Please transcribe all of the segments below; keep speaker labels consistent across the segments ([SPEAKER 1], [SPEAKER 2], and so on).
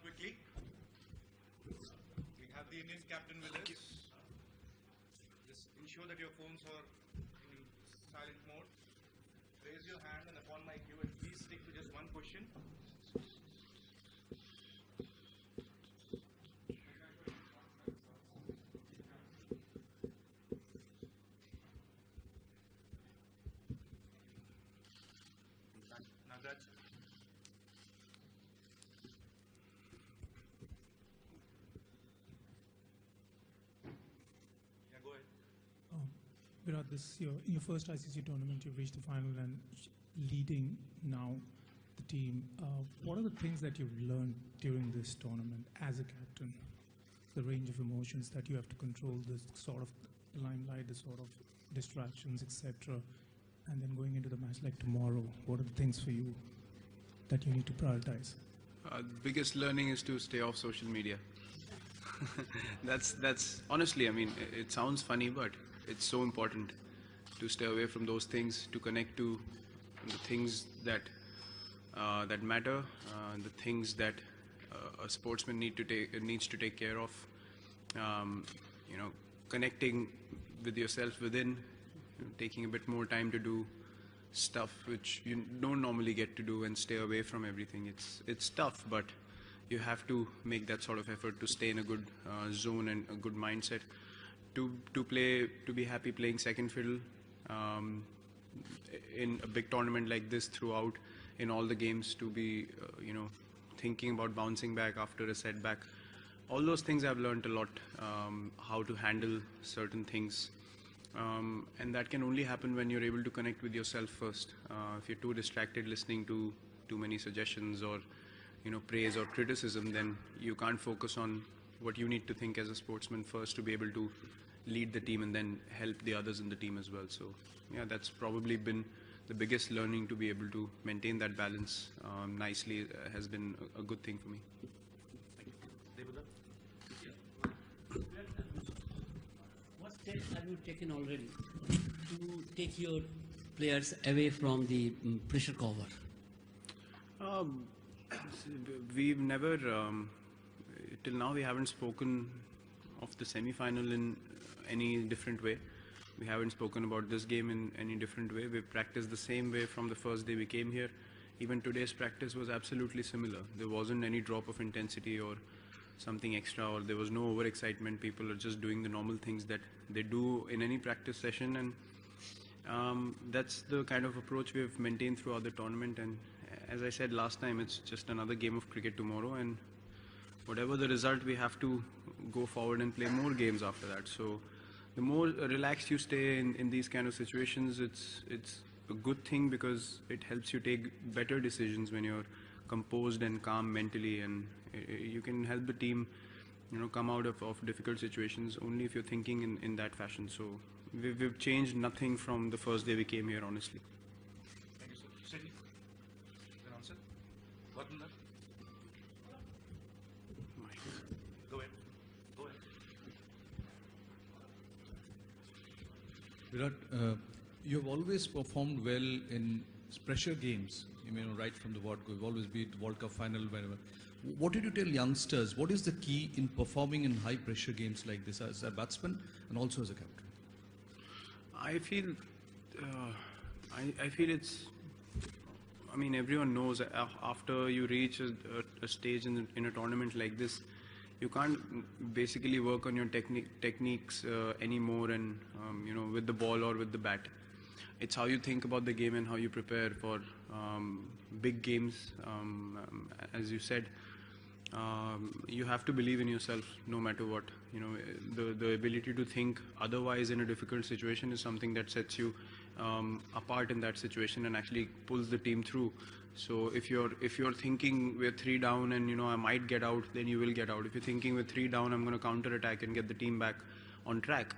[SPEAKER 1] quickly. We have the Indian captain with us. Just ensure that your phones are in silent mode. Raise your hand and upon my cue, and please stick to just one question. Nagraj. Yeah, go ahead.
[SPEAKER 2] Virat, this is your first ICC tournament. You've reached the final and leading now the team. What are the things that you've learned during this tournament as a captain? The range of emotions that you have to control, the sort of limelight, the sort of distractions, etc. And then going into the match like tomorrow, what are the things for you that you need to prioritize?
[SPEAKER 3] The biggest learning is to stay off social media. That's honestly, I mean, it sounds funny, but it's so important to stay away from those things, to connect to the things that that matter, the things that a sportsman needs to take care of. You know, connecting with yourself within, taking a bit more time to do stuff which you don't normally get to do, and stay away from everything. It's tough, but you have to make that sort of effort to stay in a good zone and a good mindset to be happy playing second fiddle in a big tournament like this throughout, in all the games, to be you know, thinking about bouncing back after a setback. All those things I've learned a lot, how to handle certain things. And that can only happen when you're able to connect with yourself first. If you're too distracted listening to too many suggestions or, you know, praise or criticism, then you can't focus on what you need to think as a sportsman first to be able to lead the team and then help the others in the team as well. So yeah, that's probably been the biggest learning, to be able to maintain that balance nicely has been a good thing for me.
[SPEAKER 4] What steps have you taken already to take your players away from the pressure cover?
[SPEAKER 3] We've never, till now, we haven't spoken of the semi-final in any different way. We haven't spoken about this game in any different way. We've practiced the same way from the first day we came here. Even today's practice was absolutely similar. There wasn't any drop of intensity or something extra, or there was no overexcitement. People are just doing the normal things that they do in any practice session, and that's the kind of approach we've maintained throughout the tournament. And as I said last time, it's just another game of cricket tomorrow, and whatever the result, we have to go forward and play more games after that. So the more relaxed you stay in these kind of situations, it's a good thing, because it helps you take better decisions when you're composed and calm mentally, and you can help the team, you know, come out of difficult situations only if you're thinking in that fashion. So we've changed nothing from the first day we came here, honestly.
[SPEAKER 1] Thank you, sir. Sydney, an answer? Varnanda? Go ahead. Go ahead.
[SPEAKER 5] Virat, you've always performed well in pressure games. You know, right from the World Cup, you've always beat World Cup final, whenever. What did you tell youngsters? What is the key in performing in high pressure games like this as a batsman and also as a captain?
[SPEAKER 3] I feel it's, I mean, everyone knows after you reach a stage in a tournament like this, you can't basically work on your techniques anymore, and you know, with the ball or with the bat. It's how you think about the game and how you prepare for big games. As you said, you have to believe in yourself no matter what. You know, the ability to think otherwise in a difficult situation is something that sets you apart in that situation and actually pulls the team through. So if you're thinking we're 3 down and, you know, I might get out, then you will get out. If you're thinking we're 3 down, I'm going to counter attack and get the team back on track,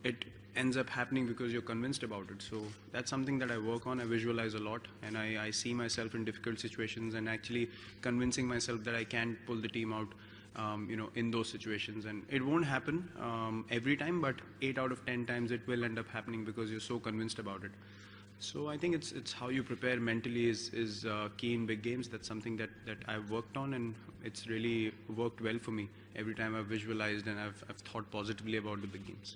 [SPEAKER 3] it ends up happening because you're convinced about it. So that's something that I work on. I visualize a lot, and I see myself in difficult situations and actually convincing myself that I can pull the team out, you know, in those situations. And it won't happen every time, but 8 out of 10 times it will end up happening because you're so convinced about it. So I think it's how you prepare mentally is key in big games. That's something that I've worked on, and it's really worked well for me. Every time I've visualized and I've thought positively about the big games.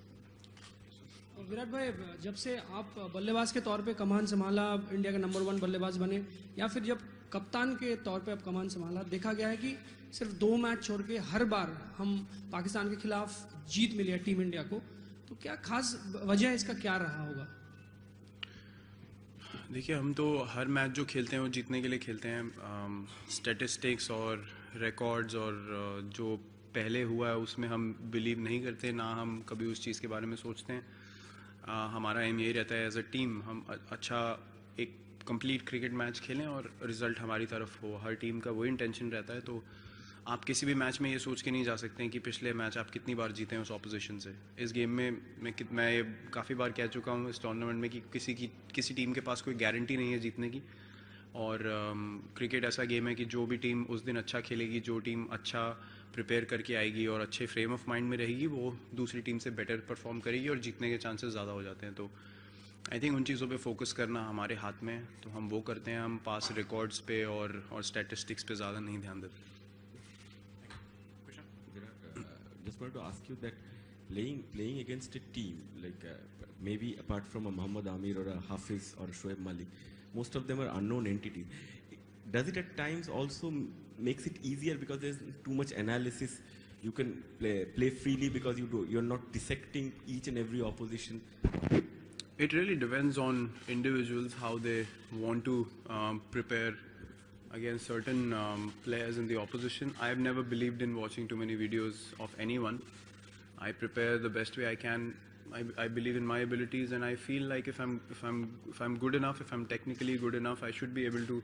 [SPEAKER 6] Virat भाई, जब से आप बल्लेबाज के तौर पे कमान संभाला, India के नंबर 1 बल्लेबाज बने, या फिर जब कप्तान के तौर पे आप कमान संभाला, देखा गया है कि सिर्फ 2 मैच छोड़ के हर बार हम पाकिस्तान के खिलाफ जीत मिली है टीम इंडिया को. तो क्या खास वजह इसका क्या रहा होगा?
[SPEAKER 3] देखिए, हम तो हर मैच जो खेलते हैं वो जीतने के लिए खेलते हैं. स्टैटिस्टिक्स और रिकॉर्ड्स और जो पहले हुआ है उसमें हम बिलीव नहीं करते, ना हम कभी उस चीज़ के बारे में सोचते हैं. हमारा एम यही रहता है एज अ टीम हम अच्छा एक कंप्लीट क्रिकेट मैच खेलें और रिज़ल्ट हमारी तरफ हो. हर टीम का वही इंटेंशन रहता है. तो आप किसी भी मैच में ये सोच के नहीं जा सकते हैं कि पिछले मैच आप कितनी बार जीते हैं उस ऑपोजिशन से. इस गेम में मैं काफ़ी बार कह चुका हूँ इस टूर्नामेंट में कि किसी टीम के पास कोई गारंटी नहीं है जीतने की. और क्रिकेट ऐसा गेम है कि जो भी टीम उस दिन अच्छा खेलेगी, जो टीम अच्छा प्रिपेयर करके आएगी और अच्छे फ्रेम ऑफ माइंड में रहेगी, वो दूसरी टीम से बेटर परफॉर्म करेगी और जीतने के चांसेस ज़्यादा हो जाते हैं. तो आई थिंक उन चीज़ों पे फोकस करना हमारे हाथ में है, तो हम वो करते हैं. हम पास रिकॉर्ड्स पे और स्टैटिस्टिक्स पे ज़्यादा नहीं ध्यान देते.
[SPEAKER 7] Just wanted to ask you that playing against a team like maybe apart from a Muhammad Amir or a Hafiz or a Shoaib Malik, most of them are unknown entities. Does it at times also makes it easier because there's too much analysis? You can play freely because you're not dissecting each and every opposition.
[SPEAKER 3] It really depends on individuals how they want to prepare against certain players in the opposition. I have never believed in watching too many videos of anyone. I prepare the best way I can. I believe in my abilities, and I feel like if I'm good enough, if I'm technically good enough, I should be able to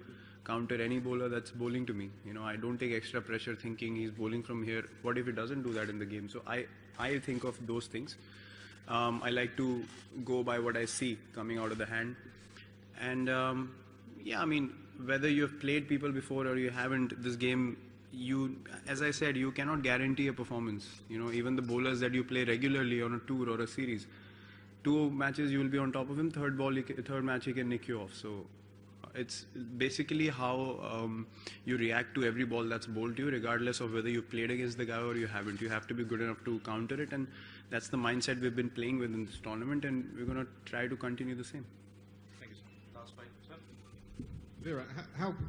[SPEAKER 3] counter any bowler that's bowling to me. You know, I don't take extra pressure thinking he's bowling from here. What if he doesn't do that in the game? So I think of those things. I like to go by what I see coming out of the hand, and yeah, I mean, whether you have played people before or you haven't, this game, as I said, you cannot guarantee a performance. You know, even the bowlers that you play regularly on a tour or a series, 2 matches you will be on top of him, third match he can nick you off. So it's basically how you react to every ball that's bowled to you, regardless of whether you played against the guy or you haven't. You have to be good enough to counter it, and that's the mindset we've been playing with in this tournament, and we're going to try to continue the same.
[SPEAKER 1] Thank you, sir. Last fight, sir.
[SPEAKER 8] Vera,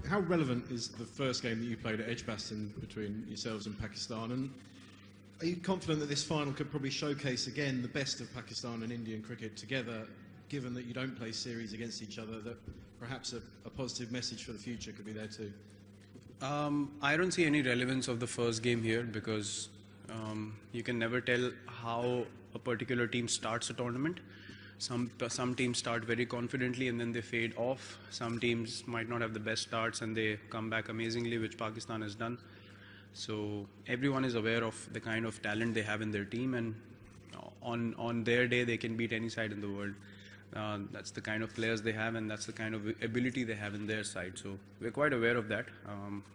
[SPEAKER 8] how relevant is the first game that you played at Edgbaston between yourselves and Pakistan? And are you confident that this final could probably showcase again the best of Pakistan and Indian cricket together, given that you don't play series against each other, that perhaps a positive message for the future could be there too?
[SPEAKER 3] I don't see any relevance of the first game here because you can never tell how a particular team starts a tournament. Some teams start very confidently and then they fade off. Some teams might not have the best starts and they come back amazingly, which Pakistan has done. So everyone is aware of the kind of talent they have in their team, and on their day they can beat any side in the world. That's the kind of players they have, and that's the kind of ability they have in their side. So we're quite aware of that.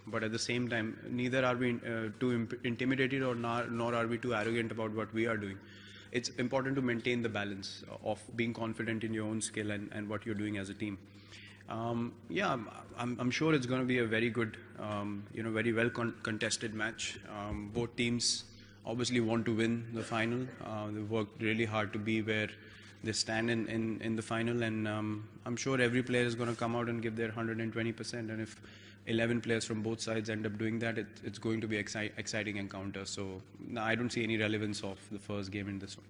[SPEAKER 3] But at the same time, neither are we too intimidated nor are we too arrogant about what we are doing. It's important to maintain the balance of being confident in your own skill and what you're doing as a team. Yeah, I'm sure it's going to be a very good, very well contested match. Both teams obviously want to win the final. They've worked really hard to be where they stand in the final, and I'm sure every player is going to come out and give their 120%. And if 11 players from both sides end up doing that, it's going to be exciting encounter. So no, I don't see any relevance of the first game in this one.